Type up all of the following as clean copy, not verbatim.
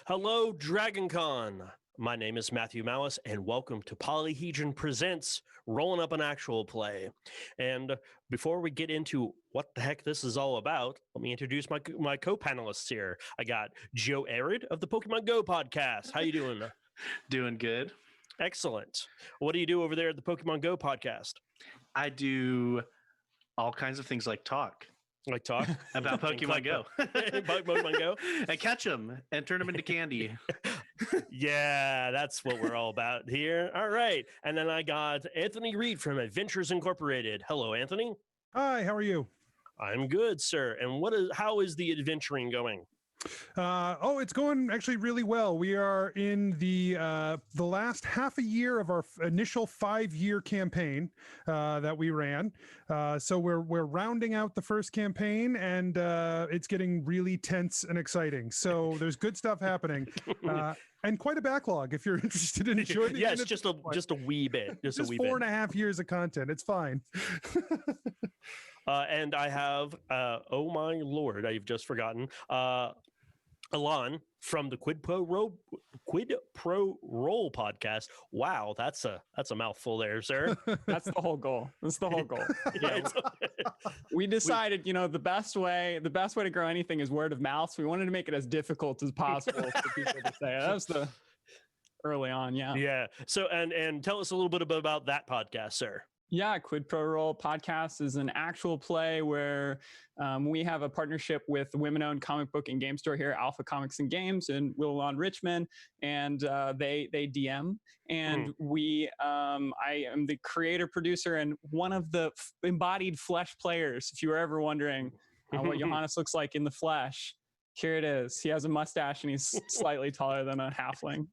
Hello, DragonCon. My name is Matthew Malice, and welcome to Polyhedron Presents Rolling Up an Actual Play. And before we get into what the heck this is all about, let me introduce my co-panelists here. I got Joe Arid of the Pokemon Go podcast. How you doing? Doing good. Excellent. What do you do over there at the Pokemon Go podcast? I do all kinds of things like talk. Like talk about Pokemon Go. Pokemon Go. And catch them and turn them into candy. Yeah, that's what we're all about here. All right. And then I got Anthony Reed from Adventures Incorporated. Hello, Anthony. Hi, how are you? I'm good, sir. And how is the adventuring going? It's going actually really well. We are in the last half a year of our initial 5-year campaign that we ran. So we're rounding out the first campaign, and it's getting really tense and exciting. So there's good stuff happening, and quite a backlog if you're interested in joining. Yes, just a wee bit. Just a wee 4.5 years of content. It's fine. And I have, oh my lord, I've just forgotten. Alon from the Quid Pro Roll podcast. Wow, that's a mouthful there, sir. That's the whole goal. That's the whole goal. Yeah, we decided, the best way to grow anything is word of mouth. So we wanted to make it as difficult as possible for people to say. That was the early on, yeah. Yeah. So and tell us a little bit about that podcast, sir. Yeah, Quid Pro Roll podcast is an actual play where we have a partnership with the women-owned comic book and game store here, Alpha Comics and Games in Willow Richmond, and they DM. And I am the creator, producer, and one of the embodied flesh players. If you were ever wondering what Johannes looks like in the flesh, here it is. He has a mustache and he's slightly taller than a halfling.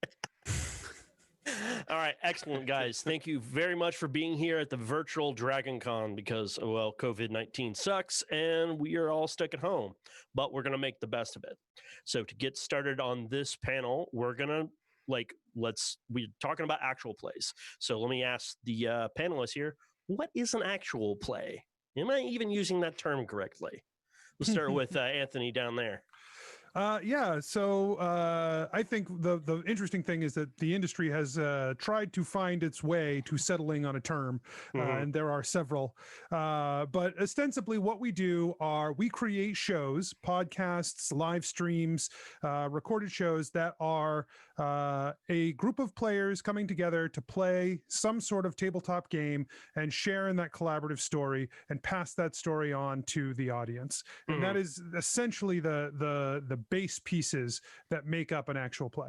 All right, excellent, guys. Thank you very much for being here at the virtual DragonCon because, well, COVID-19 sucks and we are all stuck at home, but we're going to make the best of it. So to get started on this panel, we're going to, we're talking about actual plays. So let me ask the panelists here, what is an actual play? Am I even using that term correctly? We'll start with Anthony down there. So I think the interesting thing is that the industry has tried to find its way to settling on a term, and there are several. But ostensibly what we do are we create shows, podcasts, live streams, recorded shows that are a group of players coming together to play some sort of tabletop game and share in that collaborative story and pass that story on to the audience. And that is essentially the base pieces that make up an actual play.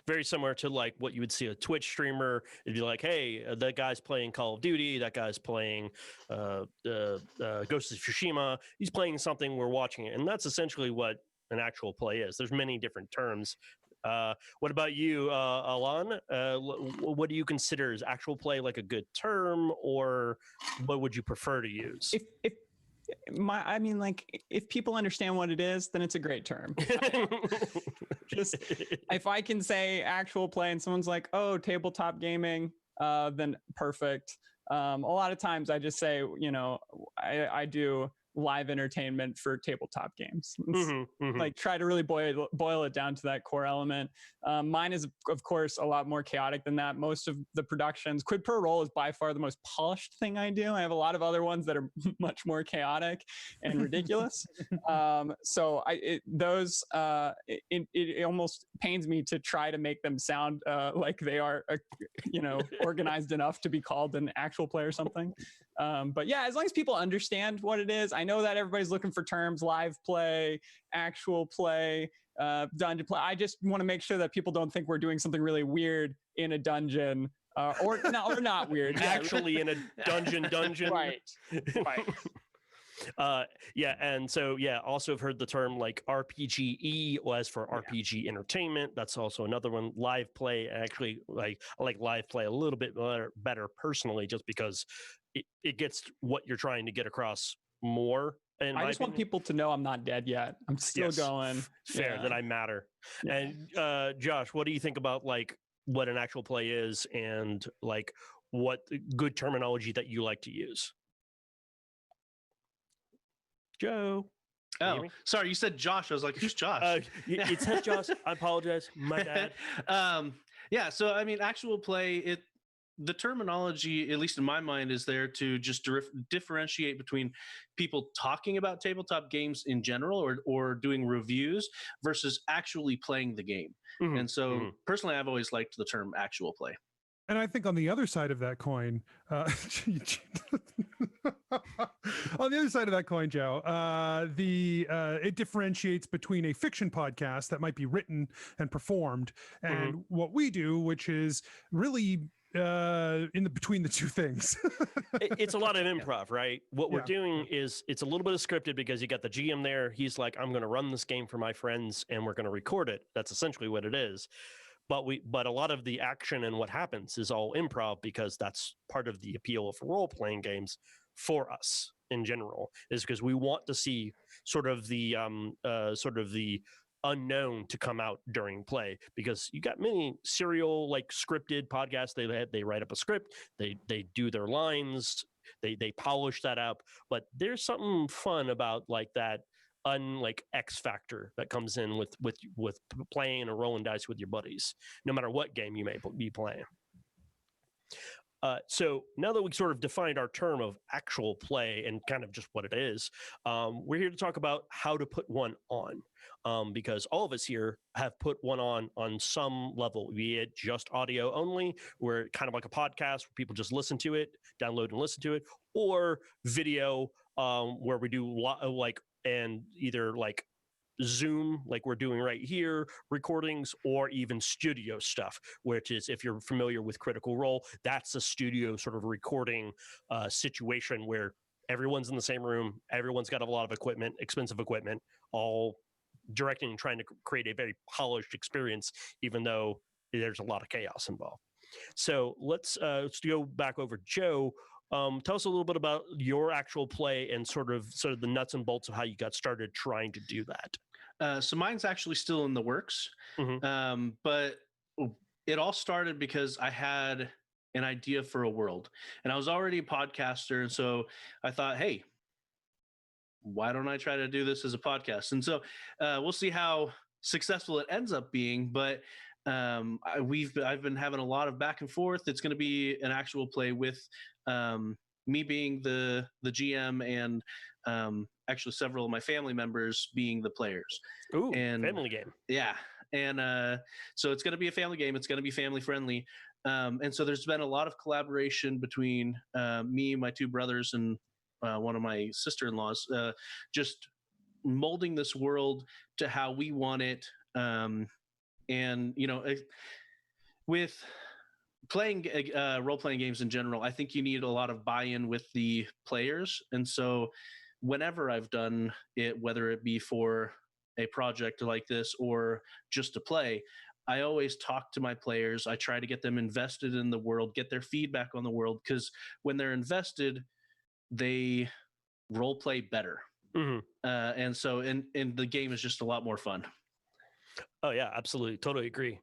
Very similar to like what you would see a Twitch streamer. It'd be like, hey, that guy's playing Call of Duty, that guy's playing Ghost of Tsushima. He's playing something, we're watching it. And that's essentially what an actual play is. There's many different terms. What about you, Alon? What do you consider as actual play, like a good term, or what would you prefer to use? If people understand what it is, then it's a great term. Just if I can say actual play and someone's like, oh, tabletop gaming, then perfect. A lot of times I just say, I do live entertainment for tabletop games. Like try to really boil it down to that core element. Mine is of course a lot more chaotic than that. Most of the productions, Quid Pro Roll is by far the most polished thing I do. I have a lot of other ones that are much more chaotic and ridiculous. It almost pains me to try to make them sound like they are organized enough to be called an actual play or something. But yeah, as long as people understand what it is, I know that everybody's looking for terms, live play, actual play, dungeon play. I just want to make sure that people don't think we're doing something really weird in a dungeon, or not weird. Actually in a dungeon. Right. And so also have heard the term like RPGE as for RPG entertainment. That's also another one. Live play, actually, I like live play a little bit better personally, just because it gets what you're trying to get across more. I just want people to know I'm not dead yet. I'm still going. Fair, that I matter. Yeah. And Josh, what do you think about like what an actual play is and like what good terminology that you like to use? Joe. Can you hear Oh, me? sorry. You said Josh. I was like, who's Josh? It says Josh. I apologize. My bad. Yeah. So, I mean, actual play, the terminology, at least in my mind, is there to just differentiate between people talking about tabletop games in general or doing reviews versus actually playing the game. Mhm, And so, mhm. personally, I've always liked the term actual play. And I think on the other side of that coin, on the other side of that coin, Joe, it differentiates between a fiction podcast that might be written and performed and what we do, which is really between the two things. It's a lot of improv, right? What we're Yeah, doing is it's a little bit of scripted because you got the GM there. He's like, I'm going to run this game for my friends and we're going to record it. That's essentially what it is. But a lot of the action and what happens is all improv because that's part of the appeal of role-playing games for us in general, is because we want to see sort of the unknown to come out during play, because you got many serial like scripted podcasts. They write up a script, they do their lines, they polish that up, but there's something fun about like that unlike X factor that comes in with playing and rolling dice with your buddies, no matter what game you may be playing. So now that we sort of defined our term of actual play and kind of just what it is, we're here to talk about how to put one on, because all of us here have put one on some level, be it just audio only, where kind of like a podcast where people just listen to it, download and listen to it, or video, where we do and either like Zoom, like we're doing right here, recordings, or even studio stuff, which is, if you're familiar with Critical Role, that's a studio sort of recording situation where everyone's in the same room, everyone's got a lot of equipment, expensive equipment, all directing and trying to create a very polished experience, even though there's a lot of chaos involved. So let's go back over. Joe, tell us a little bit about your actual play and sort of the nuts and bolts of how you got started trying to do that. So mine's actually still in the works, but it all started because I had an idea for a world, and I was already a podcaster, and so I thought, hey, why don't I try to do this as a podcast? And so we'll see how successful it ends up being, but I've been having a lot of back and forth. It's going to be an actual play with me being the GM and actually several of my family members being the players. Ooh, and family game. Yeah. And so it's going to be a family game. It's going to be family friendly. And so there's been a lot of collaboration between me, my two brothers, and one of my sister-in-laws, just molding this world to how we want it. And, you know, with playing role-playing games in general, I think you need a lot of buy-in with the players. And so whenever I've done it, whether it be for a project like this or just to play, I always talk to my players. I try to get them invested in the world, get their feedback on the world, because when they're invested, they role play better. And so and the game is just a lot more fun. Oh yeah, absolutely, totally agree.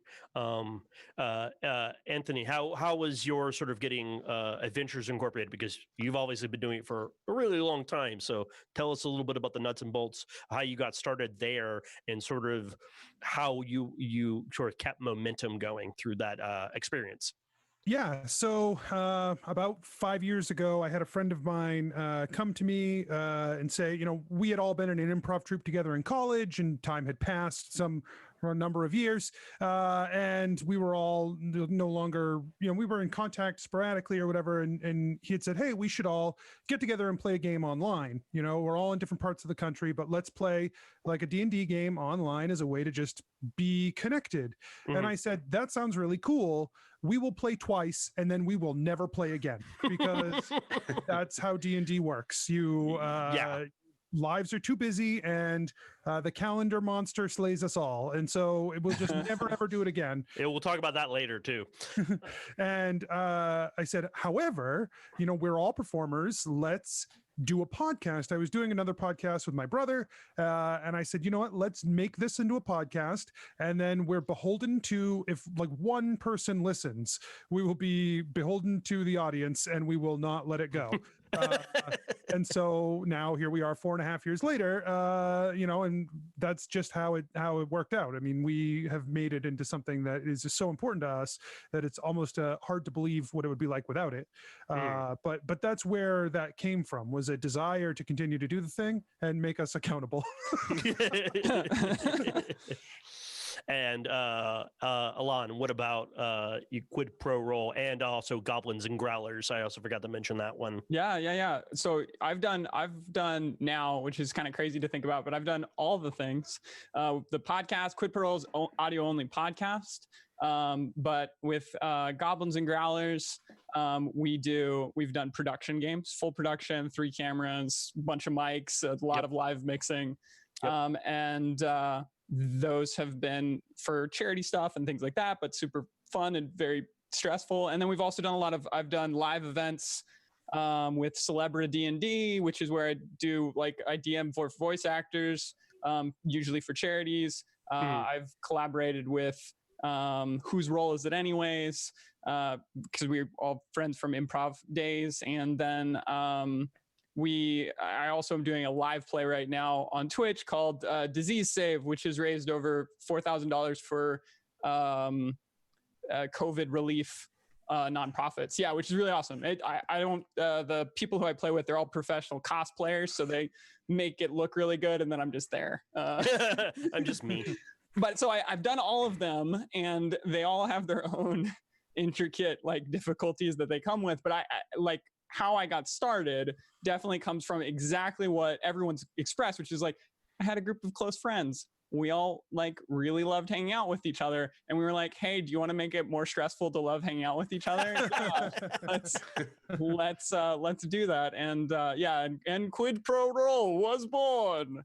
Anthony, how was your sort of getting Adventures Incorporated? Because you've obviously been doing it for a really long time. So tell us a little bit about the nuts and bolts, how you got started there, and sort of how you sort of kept momentum going through that experience. Yeah. So about 5 years ago, I had a friend of mine come to me and say, you know, we had all been in an improv troupe together in college, and time had passed for a number of years, and we were all no longer, you know, we were in contact sporadically or whatever, and he had said, hey, we should all get together and play a game online. You know, we're all in different parts of the country, but let's play like a D&D game online as a way to just be connected. And I said, that sounds really cool. We will play twice and then we will never play again, because that's how D&D works. Lives are too busy, and the calendar monster slays us all, and so we'll just never ever do it again. Yeah, we'll talk about that later too. And I said, however, you know, we're all performers. Let's do a podcast. I was doing another podcast with my brother, and I said, you know what, let's make this into a podcast, and then we're beholden to, if like one person listens, we will be beholden to the audience and we will not let it go. And so now here we are 4.5 years later, and that's just how it worked out. I mean, we have made it into something that is just so important to us that it's almost hard to believe what it would be like without it. But that's where that came from, was a desire to continue to do the thing and make us accountable. And Alon, what about you Quid Pro Roll and also Goblins and Growlers? I also forgot to mention that one. Yeah. So I've done now, which is kind of crazy to think about, but I've done all the things. The podcast, Quid Pro Roll's audio only podcast. But with Goblins and Growlers, we've done production games, full production, 3 cameras, bunch of mics, a lot of live mixing. And those have been for charity stuff and things like that, but super fun and very stressful. And then we've also done I've done live events with Celebrity D&D, which is where I do I DM for voice actors, usually for charities. I've collaborated with Whose Role Is It Anyways? Because we're all friends from improv days. And then I also am doing a live play right now on Twitch called Disease Save, which has raised over $4,000 for COVID relief nonprofits. Yeah, which is really awesome. The people who I play with, they're all professional cosplayers, so they make it look really good, and then I'm just there. I'm just me. But so I've done all of them, and they all have their own intricate difficulties that they come with. But I how I got started definitely comes from exactly what everyone's expressed, which is I had a group of close friends. We all really loved hanging out with each other, and we were like, "Hey, do you want to make it more stressful to love hanging out with each other? Let's do that." And and Quid Pro Roll was born.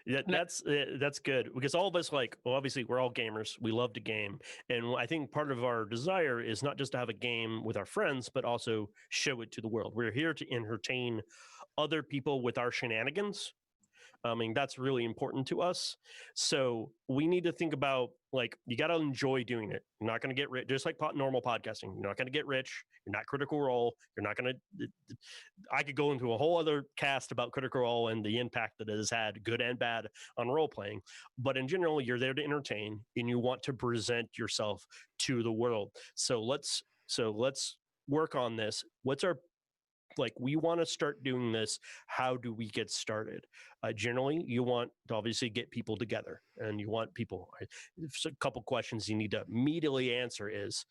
That's good, because all of us obviously we're all gamers. We love to game, and I think part of our desire is not just to have a game with our friends, but also show it to the world. We're here to entertain other people with our shenanigans. I mean, that's really important to us. So we need to think about you got to enjoy doing it. You're not going to get rich, just like normal podcasting. You're not going to get rich. You're not Critical Role. You're not going to. I could go into a whole other cast about Critical Role and the impact that it has had, good and bad, on role playing. But in general, you're there to entertain, and you want to present yourself to the world. So let's work on this. What's our we want to start doing this. How do we get started? Generally, you want to obviously get people together, and you want people. There's a couple questions you need to immediately answer is,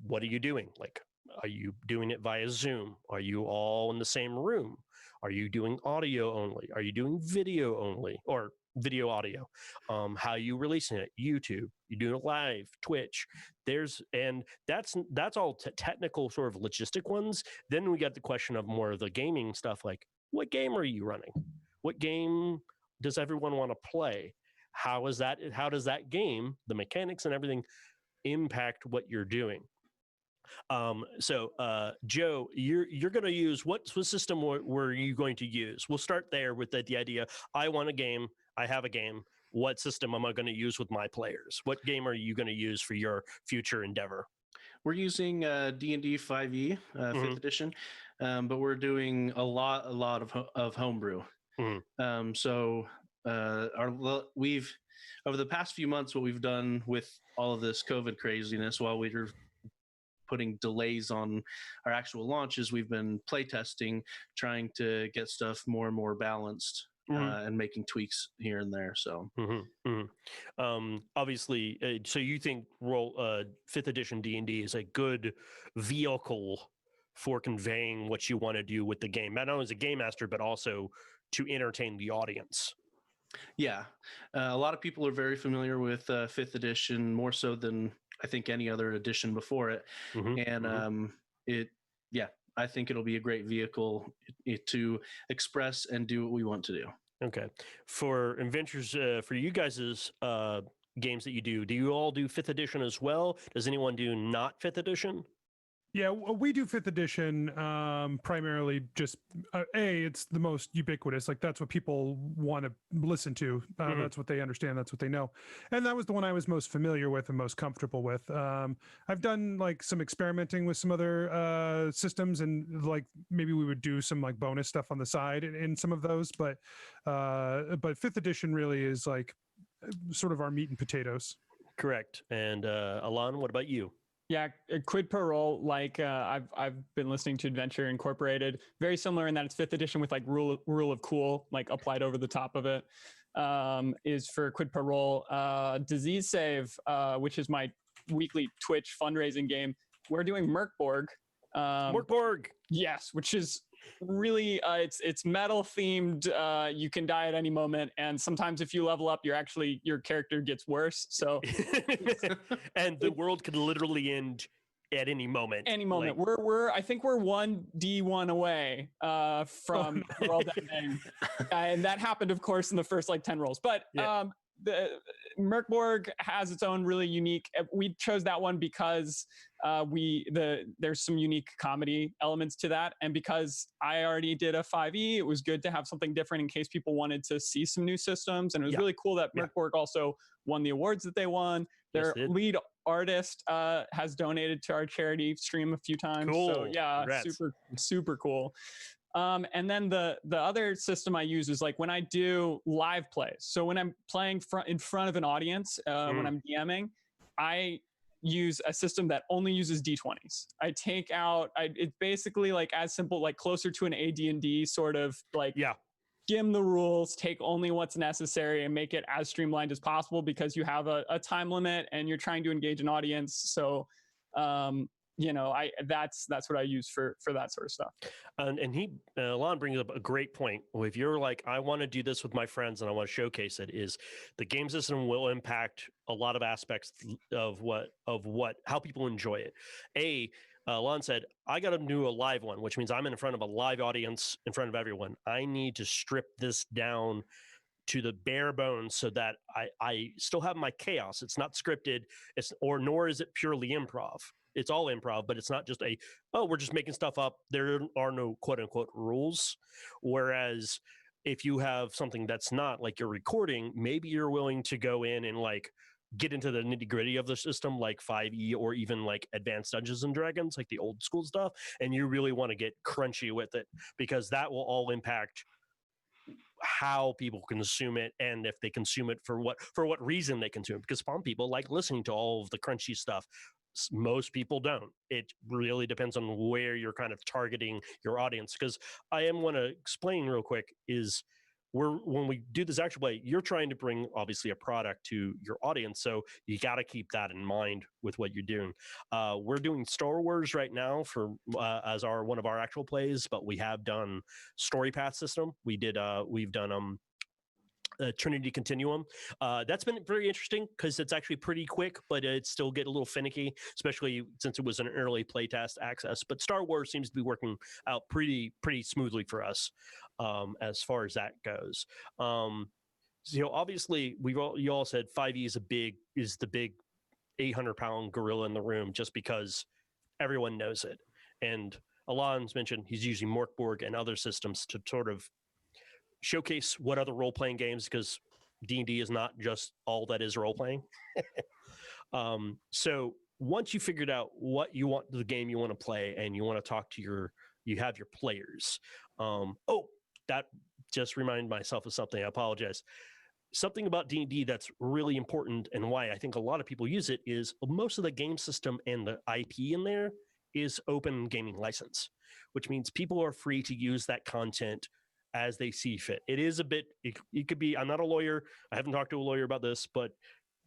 what are you doing? Are you doing it via Zoom? Are you all in the same room? Are you doing audio only? Are you doing video only, or video audio? How are you releasing it? YouTube? You doing it live? Twitch? That's all technical sort of logistic ones. Then we got the question of more of the gaming stuff, what game are you running? What game does everyone want to play? How does that game, the mechanics and everything, impact what you're doing? So Joe, you're going to use what system were you going to use? We'll start there with the idea. I want a game. I have a game. What system am I going to use with my players? What game are you going to use for your future endeavor? We're using D&D 5e, 5th edition, but we're doing a lot of homebrew. So we've over the past few months, what we've done with all of this COVID craziness, while we were putting delays on our actual launches, we've been playtesting, trying to get stuff more and more balanced. And making tweaks here and there. So, obviously, so you think 5th edition D&D is a good vehicle for conveying what you want to do with the game, not only as a game master, but also to entertain the audience. Yeah, a lot of people are very familiar with 5th edition, more so than I think any other edition before it, I think it'll be a great vehicle to express and do what we want to do. Okay. For adventures, for you guys' games that you do you all do 5th edition as well? Does anyone do not 5th edition? Yeah, we do 5th edition primarily just it's the most ubiquitous. Like that's what people want to listen to. That's what they understand. That's what they know. And that was the one I was most familiar with and most comfortable with. I've done like some experimenting with some other systems, and like maybe we would do some like bonus stuff on the side in some of those. But 5th edition really is like sort of our meat and potatoes. Correct. And Alon, what about you? Yeah, quid pro roll. Like I've been listening to Adventure Incorporated. Very similar in that it's 5th edition with like rule of cool like applied over the top of it. Is for quid pro roll. Disease Save, which is my weekly Twitch fundraising game. We're doing Merkborg. Merkborg. Yes, which is really it's metal themed. You can die at any moment, and sometimes if you level up, your character gets worse. So and the world could literally end at any moment. Any moment. Like, I think we're 1D1 away from world ending, and that happened, of course, in the first like 10 rolls. But the Merkborg has its own really unique. We chose that one because there's some unique comedy elements to that, and because I already did a 5e, it was good to have something different in case people wanted to see some new systems. And it was really cool that Merkborg also won the awards that they won. Their lead artist has donated to our charity stream a few times. Cool. So yeah, Congrats. super cool. And then the other system I use is like when I do live plays. So when I'm playing in front of an audience, when I'm DMing, I use a system that only uses D20s. I take out, it's basically like as simple, like closer to an AD&D sort of like skim the rules, take only what's necessary, and make it as streamlined as possible because you have a time limit and you're trying to engage an audience. So that's what I use for that sort of stuff. And Alon brings up a great point. If you're like, I want to do this with my friends and I want to showcase it, is the game system will impact a lot of aspects of how people enjoy it. Alon said, I got to do a live one, which means I'm in front of a live audience in front of everyone. I need to strip this down to the bare bones so that I still have my chaos. It's not scripted, nor is it purely improv. It's all improv, but it's not just we're just making stuff up. There are no quote unquote rules. Whereas if you have something that's not like you're recording, maybe you're willing to go in and like get into the nitty gritty of the system, like 5e or even like Advanced Dungeons and Dragons, like the old school stuff. And you really want to get crunchy with it because that will all impact how people consume it, and if they consume it for what reason they consume it. Because some people like listening to all of the crunchy stuff. Most people don't. It really depends on where you're kind of targeting your audience. Because I am want to explain real quick is when we do this actual play, you're trying to bring obviously a product to your audience, so you got to keep that in mind with what you're doing. We're doing Star Wars right now for as one of our actual plays, but we have done story path system. We've done Trinity Continuum. That's been very interesting because it's actually pretty quick, but it still get a little finicky, especially since it was an early playtest access. But Star Wars seems to be working out pretty smoothly for us as far as that goes. Obviously, you all said 5e is the big 800-pound gorilla in the room, just because everyone knows it. And Alon's mentioned he's using Merkborg and other systems to sort of showcase what other role-playing games, because D&D is not just all that is role-playing. So once you figured out what you want, the game you want to play, and you want to talk to you have your players. That just reminded myself of something. I apologize. Something about D&D that's really important, and why I think a lot of people use it, is most of the game system and the IP in there is open gaming license, which means people are free to use that content as they see fit. It is a bit, it could be, I'm not a lawyer, I haven't talked to a lawyer about this, but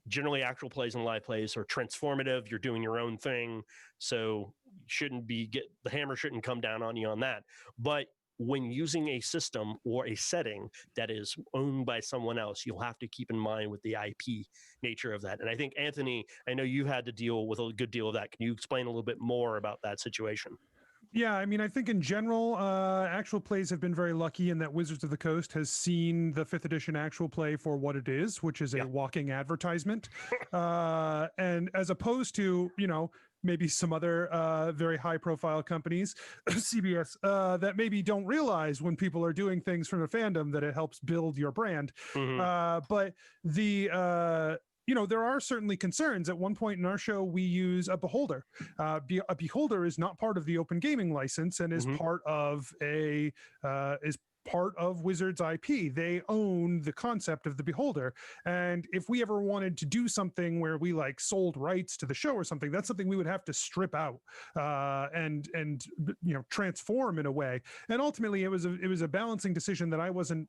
generally actual plays and live plays are transformative. You're doing your own thing, so the hammer shouldn't come down on you on that. But when using a system or a setting that is owned by someone else, you'll have to keep in mind with the IP nature of that. And I think, Anthony, I know you've had to deal with a good deal of that. Can you explain a little bit more about that situation? Yeah, I mean, I think in general, actual plays have been very lucky in that Wizards of the Coast has seen the 5th edition actual play for what it is, which is a walking advertisement. And as opposed to, maybe some other very high profile companies, CBS, that maybe don't realize when people are doing things from a fandom that it helps build your brand. But the there are certainly concerns. At one point in our show, we use a beholder. A beholder is not part of the open gaming license and is part of part of Wizards IP. They own the concept of the beholder. And if we ever wanted to do something where we like sold rights to the show or something, that's something we would have to strip out and transform in a way. And ultimately it was a balancing decision that I wasn't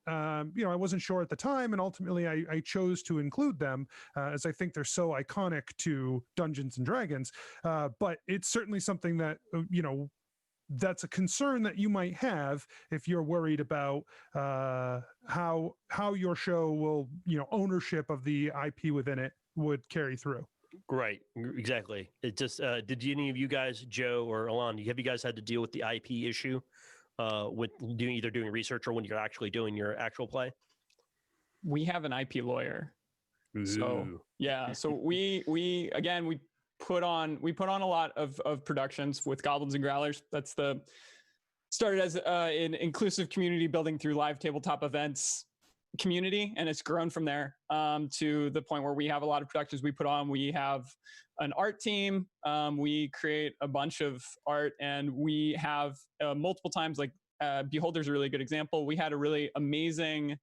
sure at the time. And ultimately I chose to include them as I think they're so iconic to Dungeons and Dragons. But it's certainly something that, that's a concern that you might have if you're worried about how your show will, ownership of the IP within it would carry through. Right, exactly. It just did any of you guys, Joe or Alon, have you guys had to deal with the IP issue with either doing research or when you're actually doing your actual play? We have an IP lawyer. Ooh. So yeah, so we put on a lot of productions with Goblins and Growlers. That's started as an inclusive community building through live tabletop events community, and it's grown from there to the point where we have a lot of productions we put on. We have an art team. We create a bunch of art, and we have multiple times, like Beholder's a really good example. We had a really amazing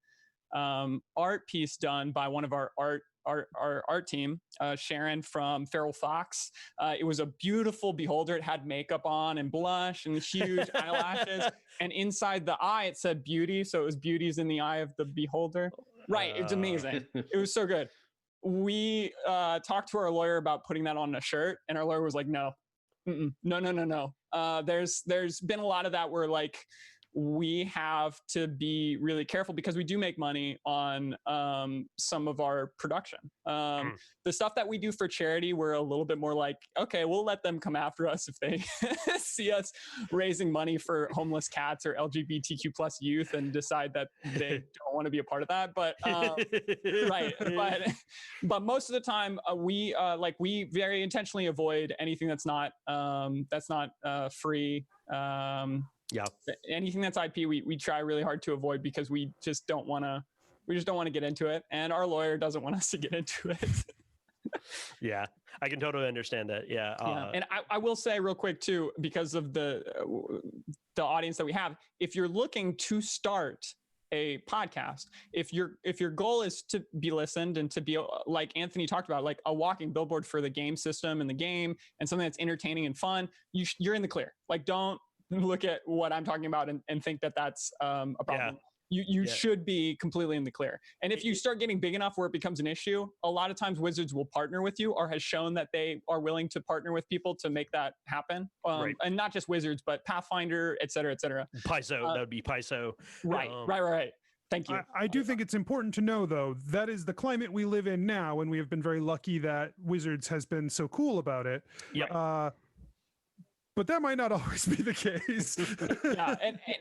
art piece done by one of our art team, Sharon from Feral Fox. It was a beautiful beholder. It had makeup on and blush and huge eyelashes. And inside the eye, it said beauty. So it was beauty's in the eye of the beholder. Right. It's amazing. It was so good. We talked to our lawyer about putting that on a shirt, and our lawyer was like, no. There's been a lot of that where like we have to be really careful because we do make money on some of our production. The stuff that we do for charity, we're a little bit more like, okay, we'll let them come after us if they see us raising money for homeless cats or LGBTQ plus youth and decide that they don't want to be a part of that. But right, but most of the time we very intentionally avoid anything that's not free. Yeah. Anything that's IP, we try really hard to avoid because we just don't want to get into it, and our lawyer doesn't want us to get into it. Yeah, I can totally understand that. Yeah. And I will say real quick too, because of the audience that we have, if you're looking to start a podcast, if your goal is to be listened and to be, like Anthony talked about, like a walking billboard for the game system and the game and something that's entertaining and fun, you're in the clear. Like, don't look at what I'm talking about and think that that's a problem. You should be completely in the clear. And if you start getting big enough where it becomes an issue, a lot of times Wizards will partner with you or has shown that they are willing to partner with people to make that happen. Right. And not just Wizards, but Pathfinder, et cetera, et cetera. Paizo, that would be Paizo. Right. Thank you. I do think it's important to know, though, that is the climate we live in now, and we have been very lucky that Wizards has been so cool about it. Yeah. But that might not always be the case. Yeah,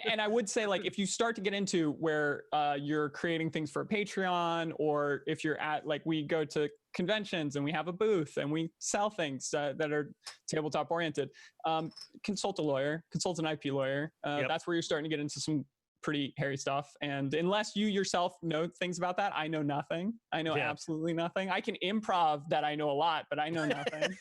and I would say, like, if you start to get into where you're creating things for a Patreon, or if you're at, like, we go to conventions and we have a booth and we sell things that are tabletop oriented, consult a lawyer, consult an IP lawyer. That's where you're starting to get into some pretty hairy stuff. And unless you yourself know things about that, I know nothing. I know absolutely nothing. I can improv that I know a lot, but I know nothing.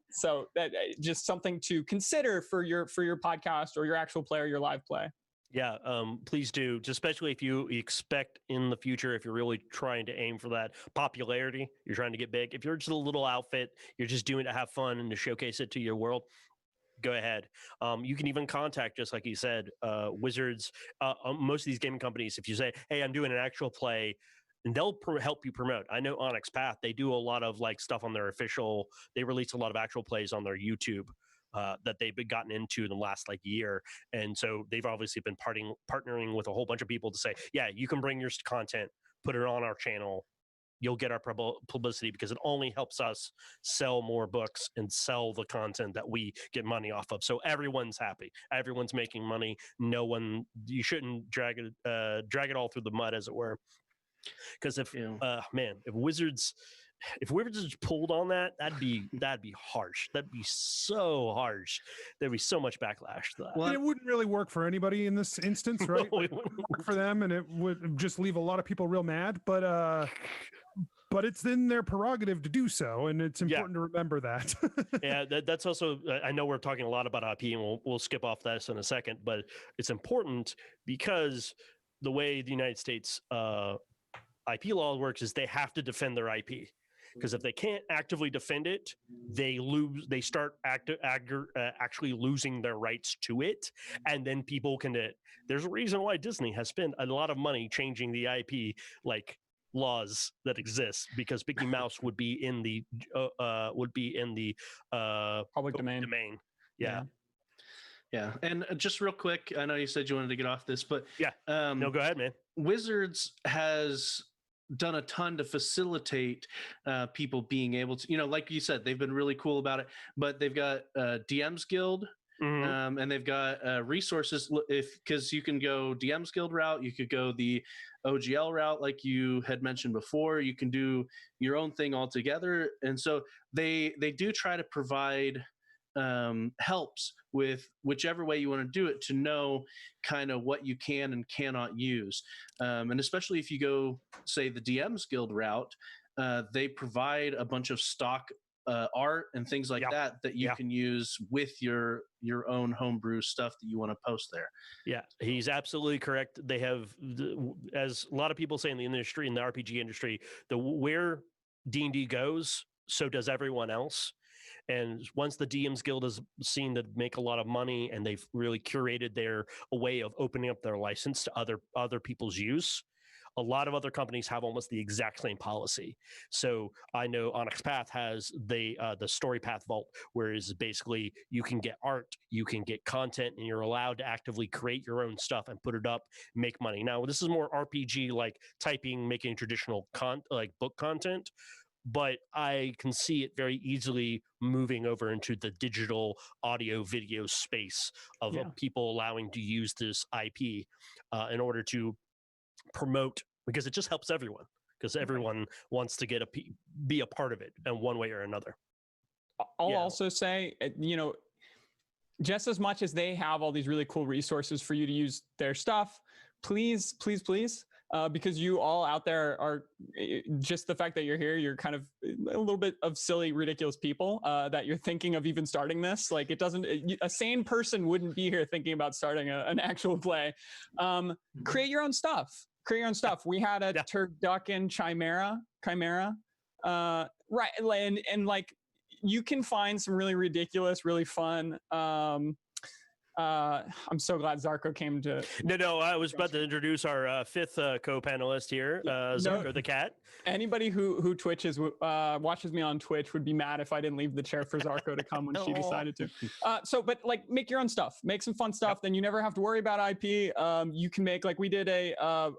So that just something to consider for your podcast or your actual play or your live play. Yeah, please do, especially if you expect in the future, if you're really trying to aim for that popularity, you're trying to get big. If you're just a little outfit, you're just doing it to have fun and to showcase it to your world, go ahead. You can even contact, just like you said, Wizards. Most of these gaming companies, if you say, hey, I'm doing an actual play, and they'll help you promote. I know Onyx Path, they do a lot of like stuff on their official, they release a lot of actual plays on their YouTube that they've been gotten into in the last like year. And so they've obviously been partnering with a whole bunch of people to say, yeah, you can bring your content, put it on our channel. You'll get our publicity because it only helps us sell more books and sell the content that we get money off of. So everyone's happy. Everyone's making money. You shouldn't drag it all through the mud, as it were. Because if Wizards, if we were just pulled on that, that'd be harsh. That'd be so harsh. There'd be so much backlash to that. Well, And it wouldn't really work for anybody in this instance, right? No, Like, it wouldn't work for them, and it would just leave a lot of people real mad. But it's in their prerogative to do so, and it's important to remember that. Yeah, that's also. I know we're talking a lot about IP, and we'll skip off this in a second, but it's important because the way the United States IP law works is they have to defend their IP. Because if they can't actively defend it, they lose. They start actually losing their rights to it, and then people can. There's a reason why Disney has spent a lot of money changing the IP laws that exist, because Mickey Mouse would be in the Public domain. Yeah. Yeah, and just real quick, I know you said you wanted to get off this, but Yeah. No, go ahead, man. Wizards has done a ton to facilitate people being able to, like you said, they've been really cool about it, but they've got DM's Guild, and they've got resources, because you can go DM's Guild route, you could go the OGL route like you had mentioned before, you can do your own thing altogether, and so they do try to provide helps with whichever way you want to do it, to know kind of what you can and cannot use, and especially if you go, say, the DM's Guild route, they provide a bunch of stock art and things like that you can use with your own homebrew stuff that you want to post there. Yeah, he's absolutely correct. They have, as a lot of people say in the industry, in the RPG industry, where D&D goes, so does everyone else. And once the DM's Guild is seen to make a lot of money, and they've really curated a way of opening up their license to other people's use, a lot of other companies have almost the exact same policy. So I know Onyx Path has the Story Path Vault, whereas basically you can get art, you can get content, and you're allowed to actively create your own stuff and put it up, make money. Now, this is more RPG, like typing, making traditional book content, but I can see it very easily moving over into the digital audio video space of people allowing to use this IP in order to promote, because it just helps everyone, because everyone wants to be a part of it in one way or another. I'll also say, just as much as they have all these really cool resources for you to use their stuff, please, because you all out there are, just the fact that you're here, you're kind of a little bit of silly, ridiculous people, that you're thinking of even starting this. Like, a sane person wouldn't be here thinking about starting an actual play. Create your own stuff. We had a turducken chimera, right? And like, you can find some really ridiculous, really fun. I'm so glad Zarko came to. No, I was about to introduce our fifth co-panelist here, Zarko the cat. Anybody who Twitches watches me on Twitch would be mad if I didn't leave the chair for Zarko to come when she decided to. But like, make your own stuff, make some fun stuff. Then you never have to worry about IP. You can make, like we did a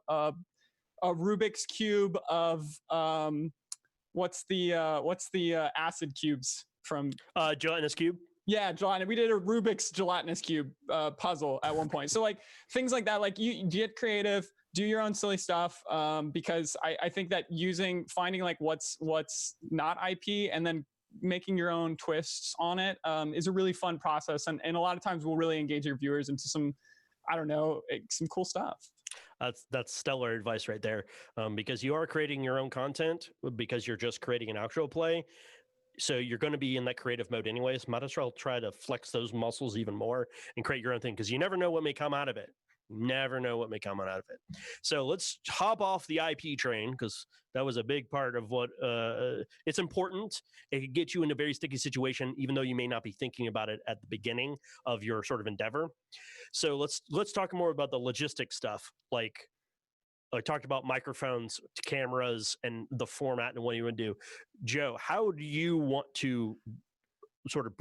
Rubik's cube of what's the acid cubes from Gelatinous cube. Yeah, gelatinous. We did a Rubik's gelatinous cube puzzle at one point. So like, things like that, like, you get creative, do your own silly stuff, because I think that finding like what's not IP and then making your own twists on it is a really fun process, and a lot of times will really engage your viewers into some cool stuff. That's stellar advice right there, because you are creating your own content, because you're just creating an actual play. So you're going to be in that creative mode anyways. Might as well try to flex those muscles even more and create your own thing, because you never know what may come out of it. So let's hop off the IP train, because that was a big part of what it's important. It could get you in a very sticky situation, even though you may not be thinking about it at the beginning of your sort of endeavor. So let's talk more about the logistics stuff. Like, I talked about microphones, cameras, and the format and what you would do. Joe, how do you want to sort of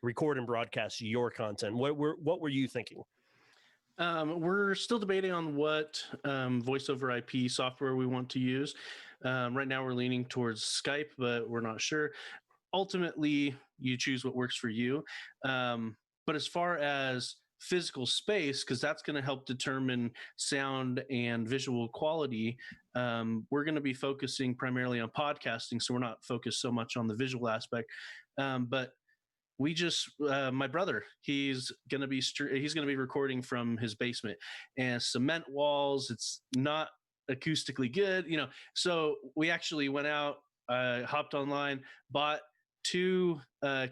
record and broadcast your content? What were you thinking? We're still debating on what voice over IP software we want to use. Right now we're leaning towards Skype, but we're not sure. Ultimately, you choose what works for you. But as far as physical space, because that's going to help determine sound and visual quality. We're going to be focusing primarily on podcasting, so we're not focused so much on the visual aspect. But we just my brother, he's going to be recording from his basement, and cement walls. It's not acoustically good, So we actually went out, hopped online, bought 2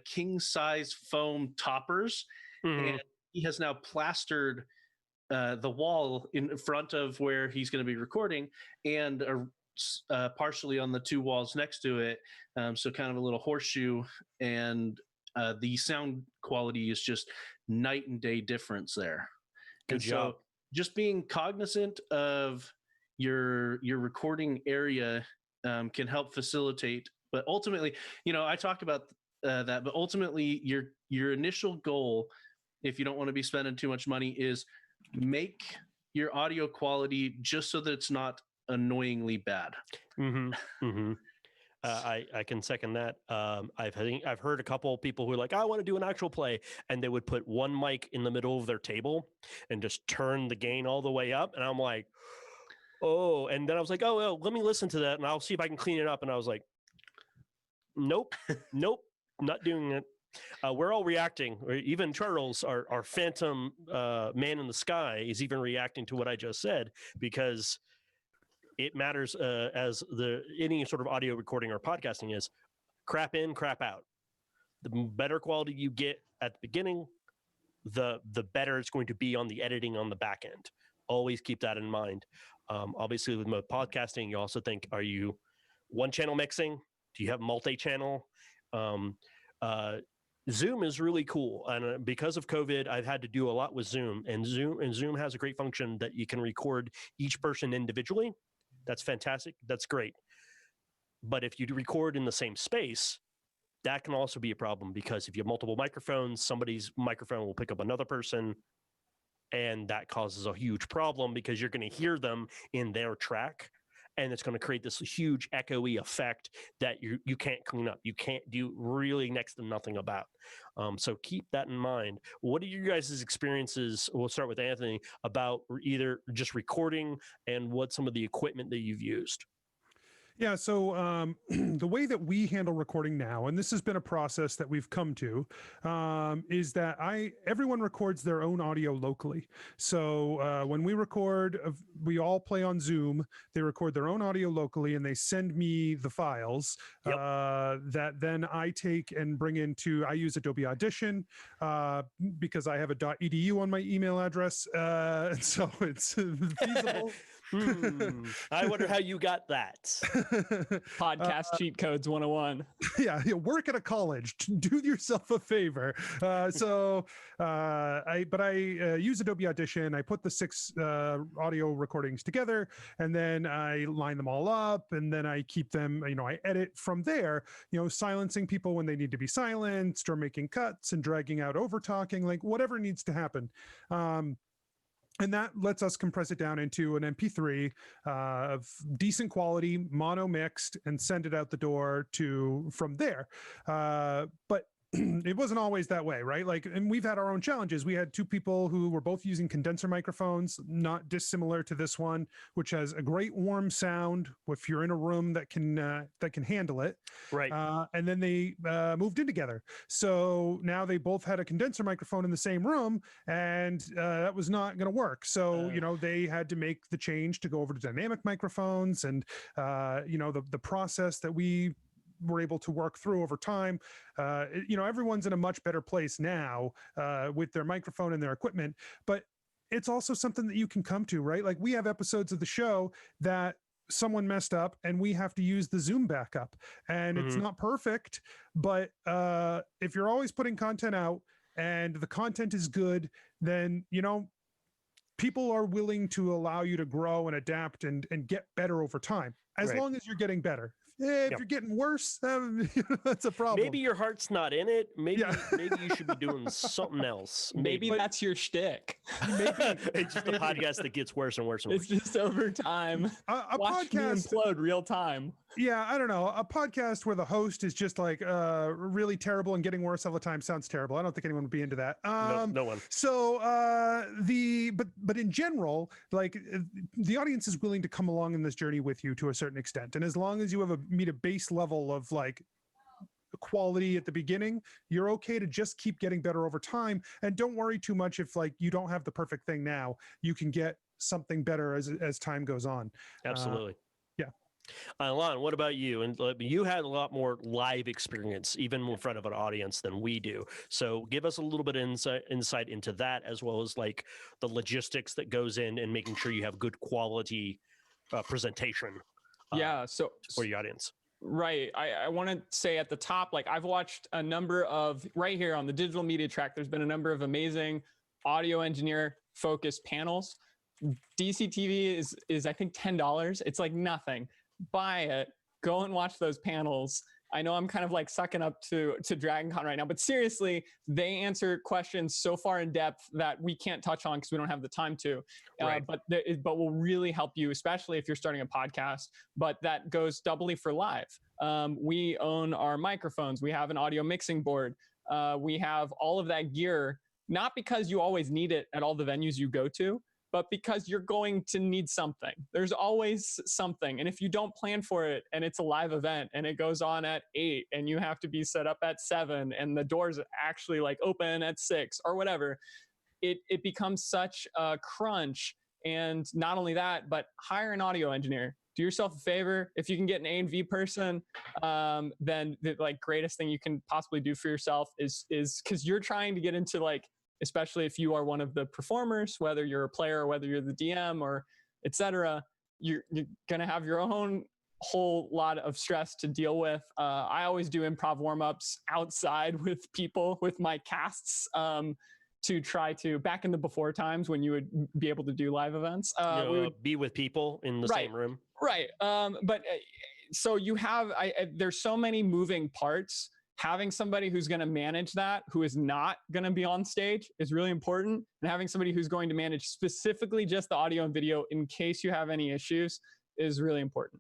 king size foam toppers, and he has now plastered the wall in front of where he's going to be recording, and partially on the 2 walls next to it. So kind of a little horseshoe, and the sound quality is just night and day difference there. Good job. So just being cognizant of your recording area can help facilitate. But ultimately, I talked about that, but ultimately your initial goal, if you don't want to be spending too much money, is make your audio quality just so that it's not annoyingly bad. I can second that. I've heard a couple of people who are like, I want to do an actual play, and they would put one mic in the middle of their table and just turn the gain all the way up. And I'm like, oh, and then I was like, oh, well, let me listen to that and I'll see if I can clean it up. And I was like, nope, not doing it. We're all reacting. Even Charles, our phantom man in the sky, is even reacting to what I just said, because it matters as any sort of audio recording or podcasting is crap in, crap out. The better quality you get at the beginning, the better it's going to be on the editing on the back end. Always keep that in mind. Obviously, with podcasting, you also think, are you one channel mixing? Do you have multi-channel? Zoom is really cool, and because of COVID, I've had to do a lot with Zoom. And Zoom has a great function that you can record each person individually. That's fantastic. That's great. But if you record in the same space, that can also be a problem, because if you have multiple microphones, somebody's microphone will pick up another person, and that causes a huge problem because you're going to hear them in their track, and it's going to create this huge echoey effect that you can't clean up. You can't do really next to nothing about. So keep that in mind. What are you guys' experiences? We'll start with Anthony, about either just recording and what some of the equipment that you've used. Yeah, so the way that we handle recording now, and this has been a process that we've come to, is that everyone records their own audio locally. So when we record, we all play on Zoom. They record their own audio locally, and they send me the files that then I take and bring into. I use Adobe Audition because I have a .edu on my email address, and so it's feasible. I wonder how you got that. Podcast cheat codes 101. Yeah, work at a college. Do yourself a favor. I use Adobe Audition. I put the 6 audio recordings together, and then I line them all up, and then I keep them. I edit from there. Silencing people when they need to be silenced, or making cuts and dragging out over talking, like whatever needs to happen. And that lets us compress it down into an MP3 of decent quality, mono mixed, and send it out the door from there. But it wasn't always that way, right? And we've had our own challenges. We had 2 people who were both using condenser microphones, not dissimilar to this one, which has a great warm sound if you're in a room that can handle it. Right. And then they moved in together. So now they both had a condenser microphone in the same room, and that was not going to work. So, they had to make the change to go over to dynamic microphones, and, the process that we were able to work through over time. Everyone's in a much better place now with their microphone and their equipment, but it's also something that you can come to, right? Like, we have episodes of the show that someone messed up and we have to use the Zoom backup, and it's not perfect, but if you're always putting content out and the content is good, then, people are willing to allow you to grow and adapt and get better over time. as Right. long as you're getting better. If Yep. you're getting worse, that's a problem. Maybe your heart's not in it. Maybe Yeah. maybe you should be doing something else. Maybe But- that's your shtick. It's just a maybe. podcast that gets worse and worse and worse. It's just over time. a Watch me podcast, implode real time. yeah, I don't know. A podcast where the host is just like really terrible and getting worse all the time sounds terrible. I don't think anyone would be into that. No one. So but in general, like the audience is willing to come along in this journey with you to a certain extent, and as long as you have meet a base level of like quality at the beginning, you're okay to just keep getting better over time, and don't worry too much if like you don't have the perfect thing now. You can get something better as time goes on. Absolutely. yeah. Alon, what about you? And you had a lot more live experience, even in front of an audience, than we do. So give us a little bit of insight into that, as well as like the logistics that goes in and making sure you have good quality presentation. Yeah. So For your audience. right. I want to say at the top, like I've watched a number of right here on the digital media track. There's been a number of amazing audio engineer focused panels. DCTV is I think $10. It's like nothing. Buy it. Go and watch those panels. I know I'm kind of like sucking up to DragonCon right now, but seriously, they answer questions so far in depth that we can't touch on because we don't have the time to. Right. But will really help you, especially if you're starting a podcast. But that goes doubly for live. We own our microphones. We have an audio mixing board. We have all of that gear, not because you always need it at all the venues you go to, but because you're going to need something. There's always something. And if you don't plan for it and it's a live event and it goes on at 8 and you have to be set up at 7 and the doors actually like open at 6 or whatever, it becomes such a crunch. And not only that, but hire an audio engineer. Do yourself a favor. If you can get an A&V person, then the like greatest thing you can possibly do for yourself is because you're trying to get into like, especially if you are one of the performers, whether you're a player or whether you're the DM or et cetera, you're going to have your own whole lot of stress to deal with. I always do improv warm-ups outside with people, with my casts, to try to, back in the before times when you would be able to do live events. We would would be with people in the same room. Right. But so you have, there's so many moving parts. Having somebody who's going to manage that, who is not going to be on stage, is really important. And having somebody who's going to manage specifically just the audio and video in case you have any issues is really important.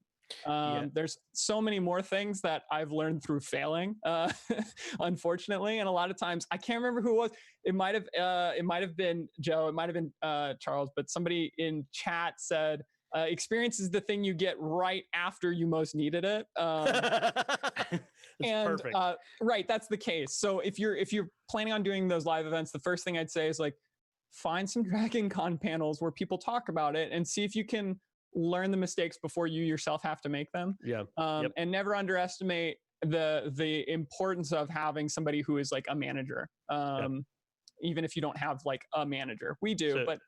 There's so many more things that I've learned through failing, unfortunately. And a lot of times, I can't remember who it was. It might have been Joe. It might have been Charles. But somebody in chat said, experience is the thing you get right after you most needed it. Perfect. Right, that's the case. So if you're planning on doing those live events, the first thing I'd say is like find some DragonCon panels where people talk about it and see if you can learn the mistakes before you yourself have to make them. Yeah. And never underestimate the importance of having somebody who is like a manager. Even if you don't have like a manager, we do, but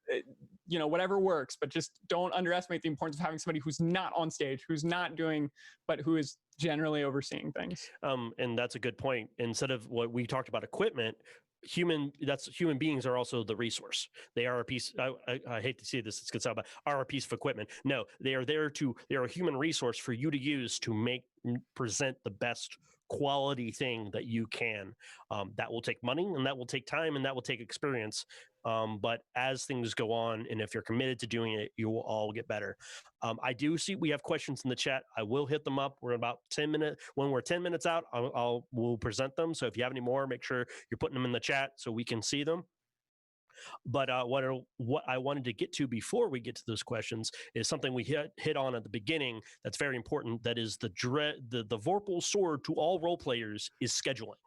whatever works, but just don't underestimate the importance of having somebody who's not on stage, who's not doing, but who is generally overseeing things. And that's a good point. Instead of what we talked about equipment, human beings are also the resource. They are a piece. I hate to say this, it's gonna sound bad, are a piece of equipment. No, they are a human resource for you to use to present the best quality thing that you can. That will take money and that will take time and that will take experience. But as things go on, and if you're committed to doing it, you will all get better. I do see we have questions in the chat. I will hit them up. We're about 10 minutes. When we're 10 minutes out, we'll present them. So if you have any more, make sure you're putting them in the chat so we can see them. But what I wanted to get to before we get to those questions is something we hit on at the beginning that's very important. That is the Vorpal sword to all role players is scheduling.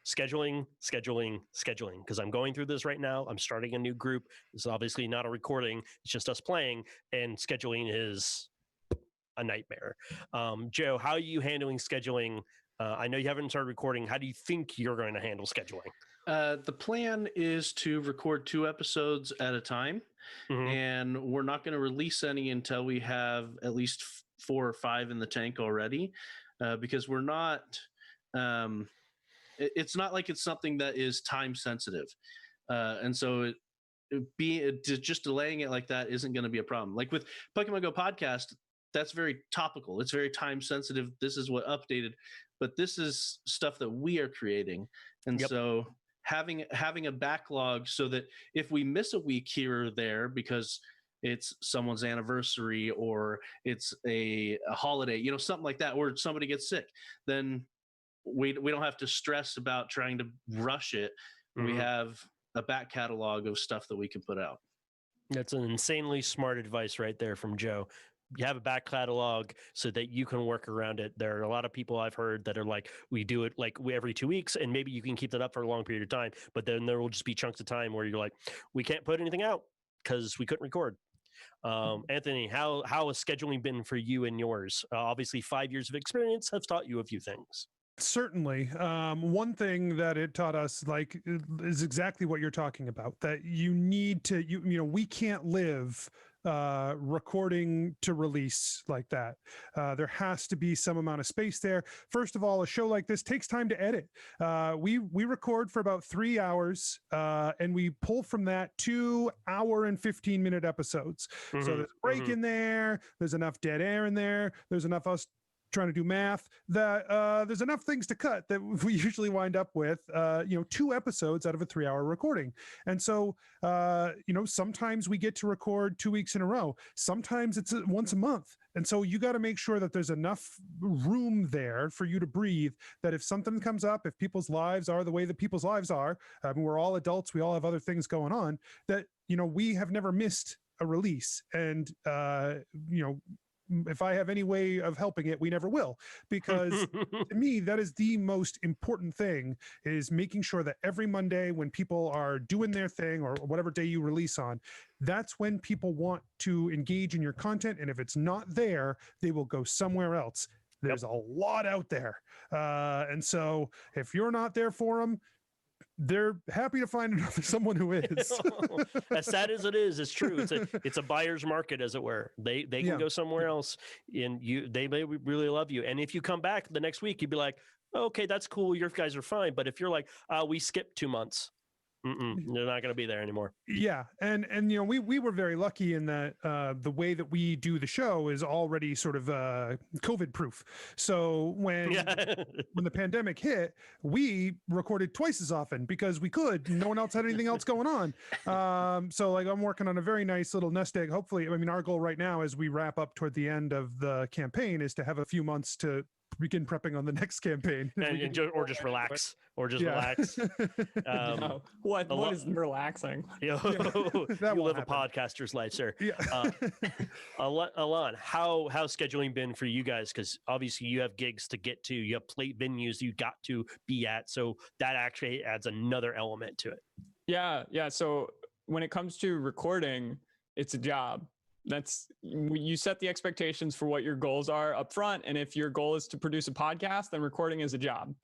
Scheduling, because I'm going through this right now. I'm starting a new group. It's obviously not a recording. It's just us playing, and scheduling is a nightmare. Joe, how are you handling scheduling? I know you haven't started recording. How do you think you're going to handle scheduling? The plan is to record 2 episodes at a time, and we're not going to release any until we have at least 4 or 5 in the tank already, because we're not... it's not like it's something that is time sensitive. And so just delaying it like that isn't going to be a problem. Like with Pokemon Go podcast, that's very topical. It's very time sensitive. This is what updated, but this is stuff that we are creating. And so having a backlog so that if we miss a week here or there because it's someone's anniversary or it's a holiday, you know, something like that, or somebody gets sick, then we don't have to stress about trying to rush it. We have a back catalog of stuff that we can put out. That's an insanely smart advice right there from Joe. You have a back catalog so that you can work around it. There are a lot of people I've heard that are like, we do it like every 2 weeks, and maybe you can keep that up for a long period of time, but then there will just be chunks of time where you're like, we can't put anything out because we couldn't record. Anthony, how has scheduling been for you and yours? Obviously 5 years of experience have taught you a few things. Certainly. One thing that it taught us, like, is exactly what you're talking about, that you need to, you know, we can't live recording to release like that. There has to be some amount of space there. First of all, a show like this takes time to edit. We record for about 3 hours and we pull from that 2 hour and 15-minute episodes. So there's a break in there. There's enough dead air in there. There's enough us trying to do math that there's enough things to cut that we usually wind up with 2 episodes out of a 3-hour recording. And so sometimes we get to record 2 weeks in a row, sometimes it's once a month. And so you got to make sure that there's enough room there for you to breathe, that if something comes up, if people's lives are the way that people's lives are, we're all adults, we all have other things going on, that we have never missed a release. And if I have any way of helping it, we never will, because to me, that is the most important thing, is making sure that every Monday when people are doing their thing, or whatever day you release on, that's when people want to engage in your content. And if it's not there, they will go somewhere else. There's a lot out there. And so if you're not there for them, they're happy to find someone who is. As sad as it is, it's true. It's a buyer's market, as it were. They can go somewhere else, and they may really love you. And if you come back the next week, you'd be like, okay, that's cool, your guys are fine. But if you're like, we skipped 2 months, they're not going to be there anymore. Yeah. And we were very lucky in that the way that we do the show is already sort of COVID proof. So when the pandemic hit, we recorded twice as often because we could. No one else had anything else going on. So like, I'm working on a very nice little nest egg. Hopefully, I mean, our goal right now as we wrap up toward the end of the campaign is to have a few months to begin prepping on the next campaign, or just relax. Relax. What is relaxing? You live a podcaster's life, sir. Yeah. Alon, how scheduling been for you guys? Because obviously you have gigs to get to, you have plate venues you got to be at, so that actually adds another element to it. Yeah. So when it comes to recording, it's a job. You set the expectations for what your goals are up front. And if your goal is to produce a podcast, then recording is a job.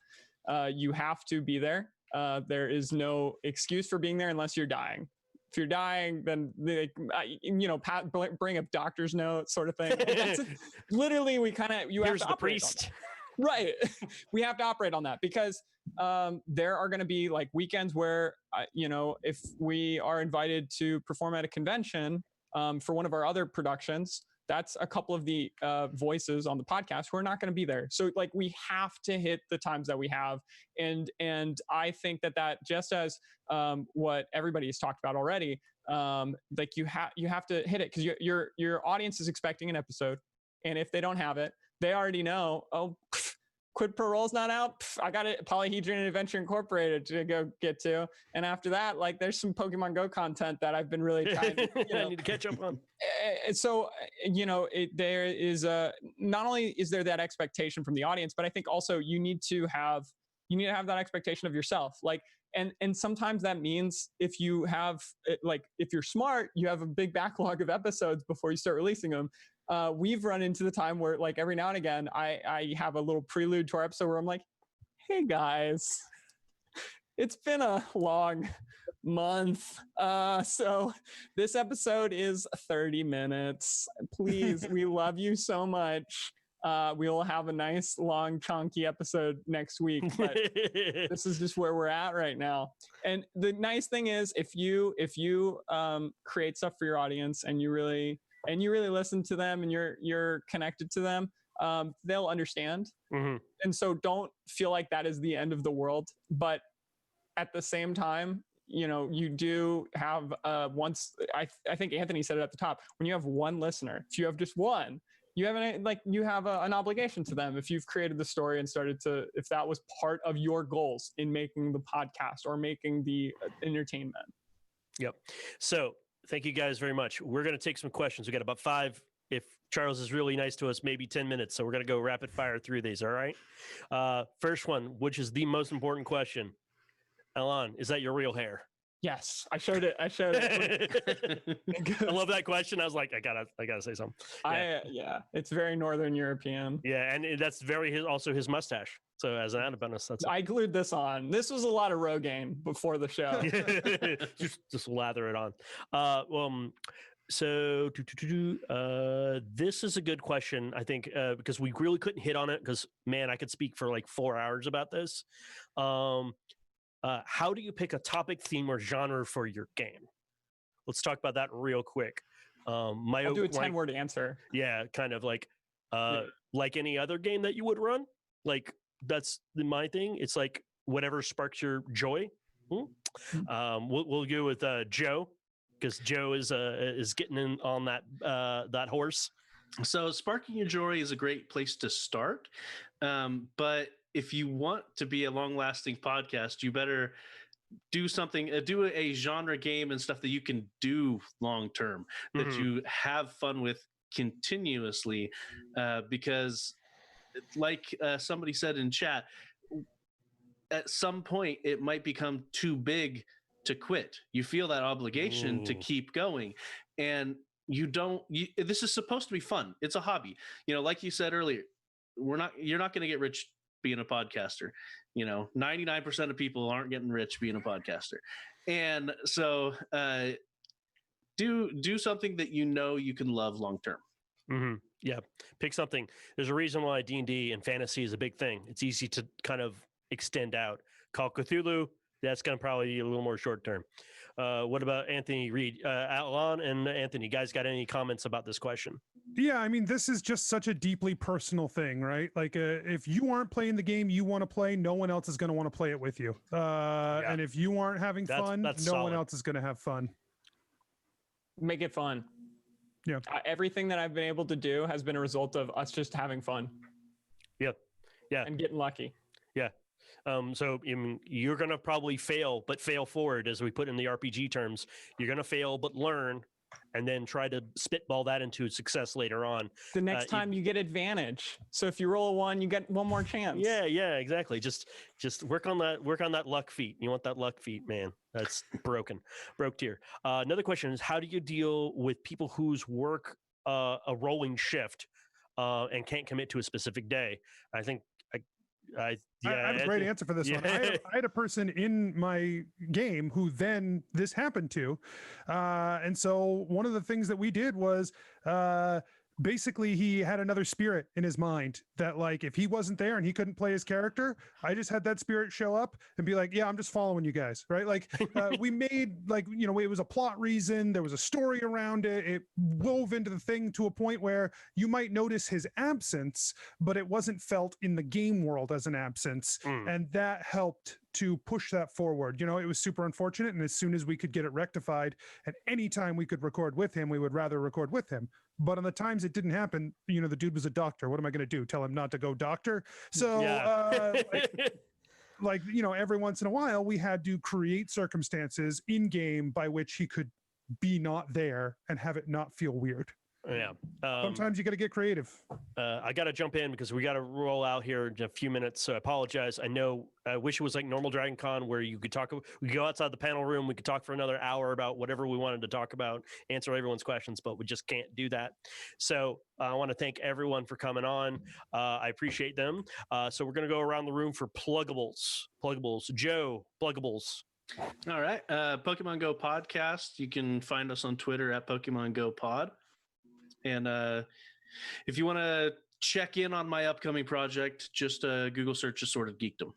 You have to be there. There is no excuse for being there unless you're dying. If you're dying, then bring a doctor's note sort of thing. Literally, here's have to the priest. Right. We have to operate on that because there are going to be like weekends where, if we are invited to perform at a convention, for one of our other productions, that's a couple of the voices on the podcast who are not going to be there. So like, we have to hit the times that we have. And I think that just as what everybody has talked about already, like you have to hit it because your audience is expecting an episode. And if they don't have it, they already know, Quid Pro Roll's not out. I got it. Polyhedron Adventure Incorporated to go get to. And after that, like there's some Pokemon Go content that I've been really trying to, I need to catch up on. So, there is not only is there that expectation from the audience, but I think also you need to have that expectation of yourself. Like, and sometimes that means if you're smart, you have a big backlog of episodes before you start releasing them. We've run into the time where like every now and again, I have a little prelude to our episode where I'm like, hey guys, it's been a long month. So this episode is 30 minutes. Please, we love you so much. We will have a nice, long, chunky episode next week. But this is just where we're at right now. And the nice thing is, if you create stuff for your audience and you really and you really listen to them and you're connected to them, they'll understand. Mm-hmm. And so don't feel like that is the end of the world. But at the same time, you do have once I think Anthony said it at the top, when you have one listener, if you have just one, you have an obligation to them. If you've created the story and if that was part of your goals in making the podcast or making the entertainment. Yep. So thank you guys very much. We're going to take some questions. We got about 5. If Charles is really nice to us, maybe 10 minutes. So we're going to go rapid fire through these. All right. First one, which is the most important question. Alan, is that your real hair? Yes, I showed it. I love that question. I was like, I gotta say something. Yeah, it's very Northern European. Yeah, and that's also his mustache. So as an added bonus, I glued this on. This was a lot of Rogaine before the show. just lather it on. So this is a good question, I think, because we really couldn't hit on it because, man, I could speak for like 4 hours about this. How do you pick a topic, theme, or genre for your game? Let's talk about that real quick. I'll do a 10-word answer. Yeah, kind of like any other game that you would run. Like that's my thing. It's like whatever sparks your joy. We'll go with Joe, because Joe is getting in on that horse. So sparking your joy is a great place to start, but if you want to be a long-lasting podcast, you better do something, do a genre game and stuff that you can do long-term, that you have fun with continuously, because like somebody said in chat, at some point it might become too big to quit. You feel that obligation to keep going, and this is supposed to be fun. It's a hobby. Like you said earlier, you're not going to get rich being a podcaster. 99% of people aren't getting rich being a podcaster. And so do something that you can love long term. Mm-hmm. Yeah, pick something. There's a reason why D&D and fantasy is a big thing. It's easy to kind of extend out. Call Cthulhu, that's going to probably be a little more short term. What about Anthony Reed? Alan and Anthony, you guys got any comments about this question? Yeah, I mean, this is just such a deeply personal thing, right? Like, if you aren't playing the game you want to play, no one else is going to want to play it with you. And if you aren't having fun, no solid. one else is going to have fun. Make it fun. Yeah. Everything that I've been able to do has been a result of us just having fun. Yep. Yeah. And getting lucky. Yeah. So you're going to probably fail, but fail forward, as we put in the RPG terms. You're going to fail, but learn, and then try to spitball that into success later on. The next time you get advantage. So if you roll a 1, you get one more chance. Yeah, exactly. Just work on that luck feat. You want that luck feat, man. That's broke tier. Another question is, how do you deal with people whose work a rolling shift and can't commit to a specific day? I think I have a great answer for this one. I had a person in my game who then this happened to. And so one of the things that we did was basically he had another spirit in his mind that, like, if he wasn't there and he couldn't play his character, I just had that spirit show up and be like, yeah, I'm just following you guys, right? Like we made, like, it was a plot reason, there was a story around it, it wove into the thing to a point where you might notice his absence, but it wasn't felt in the game world as an absence. And that helped to push that forward. It was super unfortunate, and as soon as we could get it rectified, and anytime we could record with him, we would rather record with him. But on the times it didn't happen, the dude was a doctor. What am I going to do? Tell him not to go doctor? So every once in a while we had to create circumstances in game by which he could be not there and have it not feel weird. Yeah. Sometimes you got to get creative. I got to jump in because we got to roll out here in a few minutes. So I apologize. I wish it was like normal DragonCon where you could talk. We could go outside the panel room. We could talk for another hour about whatever we wanted to talk about, answer everyone's questions, but we just can't do that. So I want to thank everyone for coming on. I appreciate them. So we're going to go around the room for pluggables. Joe, pluggables. All right. Pokemon Go podcast. You can find us on Twitter at Pokemon Go Pod. And if you want to check in on my upcoming project, just Google search Assorted Geekdom.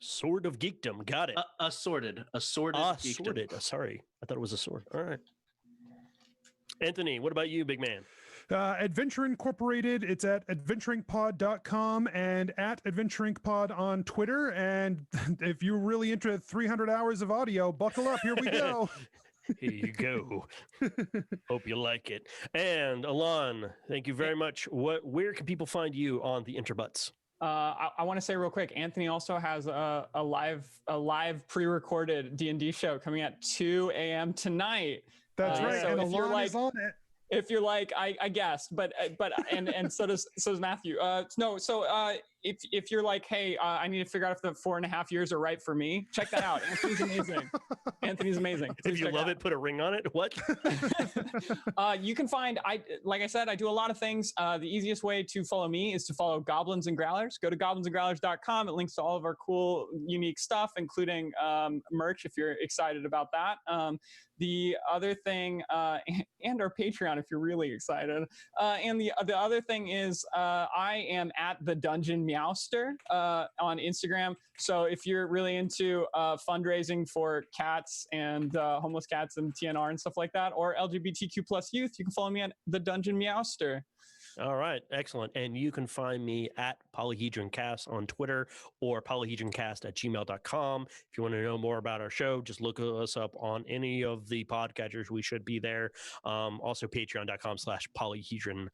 Sword of Geekdom. Got it. Assorted Geekdom. Sorry. I thought it was a sword. All right. Anthony, what about you, big man? Adventure Incorporated. It's at adventuringpod.com and at adventuringpod on Twitter. And if you're really into 300 hours of audio, buckle up. Here we go. Here you go. Hope you like it. And Alon, thank you very much. Where can people find you on the Interbutts? I want to say real quick, Anthony also has a live pre-recorded D&D show coming at 2 a.m. tonight. That's right. So and if you're Alon like, is on it. if you're like, I guessed, but and so does Matthew. If you're like, hey, I need to figure out if the 4.5 years are right for me, check that out. Anthony's amazing. Anthony's amazing. If you love it, put a ring on it. What? You can find, like I said, I do a lot of things. The easiest way to follow me is to follow Goblins and Growlers. Go to goblinsandgrowlers.com. It links to all of our cool, unique stuff, including merch if you're excited about that. The other thing, and our Patreon if you're really excited. And the other thing is I am at the Dungeon Meowster on Instagram. So if you're really into fundraising for cats and homeless cats and TNR and stuff like that, or LGBTQ plus youth, you can follow me at the Dungeon Meowster. All right, excellent. And you can find me at PolyhedronCast on Twitter or polyhedroncast@gmail.com. If you want to know more about our show, just look us up on any of the podcatchers. We should be there. Also, patreon.com/polyhedron.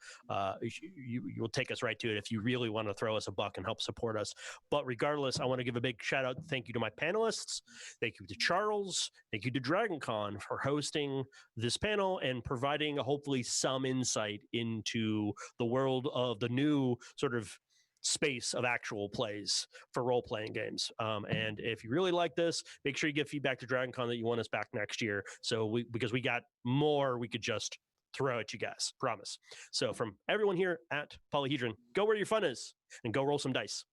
You'll take us right to it if you really want to throw us a buck and help support us. But regardless, I want to give a big shout out. Thank you to my panelists. Thank you to Charles. Thank you to DragonCon for hosting this panel and providing hopefully some insight into the world of the new sort of space of actual plays for role-playing games. And if you really like this, make sure you give feedback to DragonCon that you want us back next year. Because we got more we could just throw at you guys, promise. So from everyone here at Polyhedron, go where your fun is and go roll some dice.